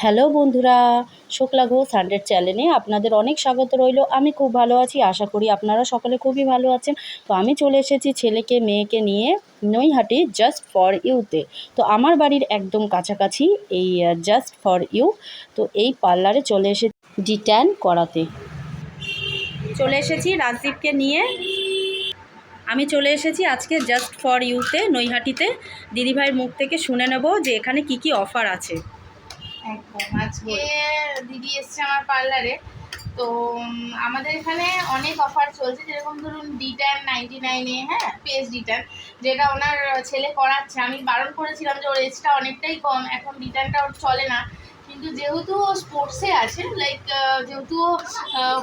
Hello বন্ধুরা, শুক্লা ঘোষ 100 চ্যানেলে আপনাদের অনেক স্বাগত রইল। আমি খুব ভালো আছি, আশা করি আপনারা সকলে খুবই ভালো আছেন। তো আমি চলে এসেছি ছেলেকে মেয়েকে নিয়ে নৈহাটি জাস্ট ফর ইউতে। তো আমার বাড়ির একদম কাছাকাছি এই জাস্ট ফর ইউ। তো এই পার্লারে চলে এসেছি ডিট্যান করাতে। চলে এসেছি রাজদীপকে নিয়ে। আমি চলে এসেছি আজকে জাস্ট ফর ইউতে নৈহাটিতে। দিদিভাইয়ের মুখ থেকে শুনে নেব যে এখানে কি কি অফার আছে। একদম আজকে দিদি এসছে আমার পার্লারে। তো আমাদের এখানে অনেক অফার চলছে, যেরকম ধরুন ডিট্যান 99-এ, হ্যাঁ, পেজ ডিট্যান, যেটা ওনার ছেলে করাচ্ছে। আমি বারণ করেছিলাম যে ওর এজটা অনেকটাই কম, এখন ডিট্যানটা ওর চলে না। কিন্তু যেহেতু ও স্পোর্টসে আছে, লাইক যেহেতু ও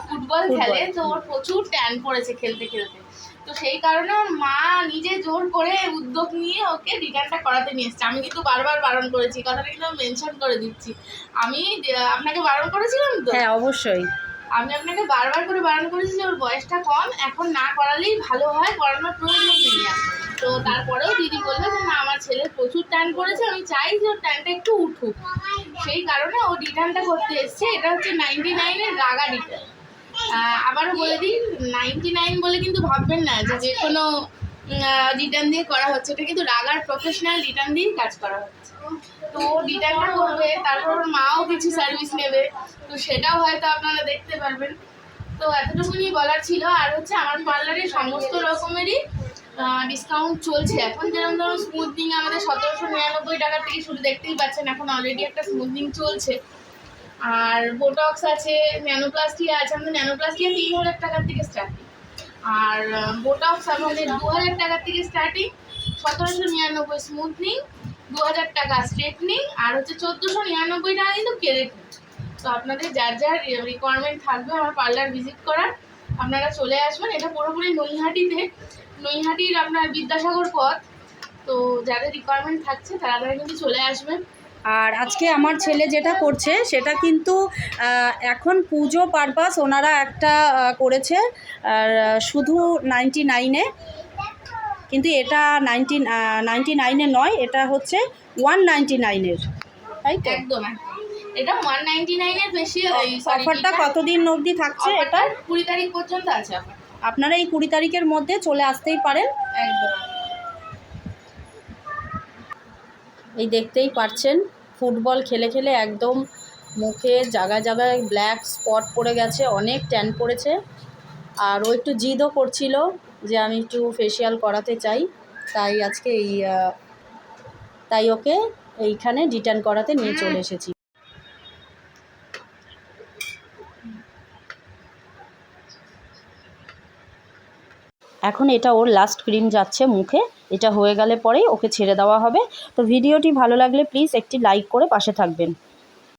ফুটবল খেলে, তো ওর প্রচুর ট্যান পড়েছে খেলতে খেলতে। তো সেই কারণে ওর মা নিজে জোর করে উদ্যোগ নিয়ে ওকে ডিট্যানটা করাতে নিয়ে এসছে। আমি কিন্তু বারবার বারণ করেছি, কথাটা কিন্তু মেনশন করে দিচ্ছি। আমি আপনাকে বারণ করেছিলাম তো? হ্যাঁ, অবশ্যই। আমি আপনাকে বারবার করে বারণ করেছি যে ওর বয়সটা কম, এখন না করালেই ভালো হয়, করানোর প্রয়োজন নেই। তো তারপরেও দিদি বললো যে না, আমার ছেলের প্রচুর টান পড়েছে, আমি চাই যে ওর টানটা একটু উঠুক। সেই কারণে ও ডিট্যানটা করতে এসছে। এটা হচ্ছে 99-এর রাগা ডিট্যান। আবারও বলে দিই, 99 বলে কিন্তু ভাববেন না যে কোনো রিটার্ন দিয়ে করা হচ্ছে। এটা কিন্তু রাগার প্রফেশনাল রিটার্ন দিয়েই কাজ করা হচ্ছে। তো রিটার্নটা করবে, তারপর ওর মাও কিছু সার্ভিস নেবে, তো সেটাও হয়তো আপনারা দেখতে পারবেন। তো এতটুকুনি বলার ছিল। আর হচ্ছে আমার পার্লারে সমস্ত রকমেরই ডিসকাউন্ট চলছে এখন। যেরকম ধরুন স্মুথনিং আমাদের 1799 টাকা থেকে শুরু, দেখতেই পাচ্ছেন এখন অলরেডি একটা স্মুথনিং চলছে। আর বোটক্স আছে, ন্যানোপ্লাস্টিয়া আছে। আমাদের ন্যানোপ্লাস্টিয়া 3000 টাকার থেকে স্টার্টিং, আর বোটক্স আমাদের 2000 টাকার থেকে স্টার্টিং, 1799 স্মুথনিং, 2000 টাকা স্ট্রেটনিং, আর হচ্ছে 1499 টাকা কিন্তু কেরেটিন। তো আপনাদের যার যার রিকোয়ারমেন্ট থাকবে আমার পার্লার ভিজিট করার, আপনারা চলে আসবেন। এটা পুরোপুরি নৈহাটিতে, নৈহাটির আপনার বিদ্যাসাগর পথ। তো যাদের রিকোয়ারমেন্ট থাকছে তারা কিন্তু চলে আসবেন। আর আজকে আমার ছেলে যেটা করছে সেটা কিন্তু এখন পুজো পারপাস ওনারা একটা করেছে, আর শুধু 99-এ, কিন্তু এটা 99-এ নয়, এটা হচ্ছে 199-এর, তাই তো? একদম এটা 199-এর বেশি। অফারটা কতদিন অবধি থাকছে? এটা 20 তারিখ পর্যন্ত আছে। আপনারা এই 20 তারিখের মধ্যে চলে আসতেই পারেন। একদম। এই দেখতেই পাচ্ছেন, ফুটবল খেলে খেলে একদম মুখে জায়গায় জায়গায় ব্ল্যাক স্পট পড়ে গেছে, অনেক ট্যান পড়েছে। আর ও একটু জিদও করছিল যে আমি একটু ফেসিয়াল করাতে চাই, তাই আজকে তাই ওকে এইখানে ডিট্যান করাতে নিয়ে চলে এসেছি। এখন এটা ওর লাস্ট ক্রিম যাচ্ছে মুখে, এটা হয়ে গেলে পরেই ওকে ছেড়ে দেওয়া হবে। তো ভিডিওটি ভালো লাগলে প্লিজ একটি লাইক করে পাশে থাকবেন।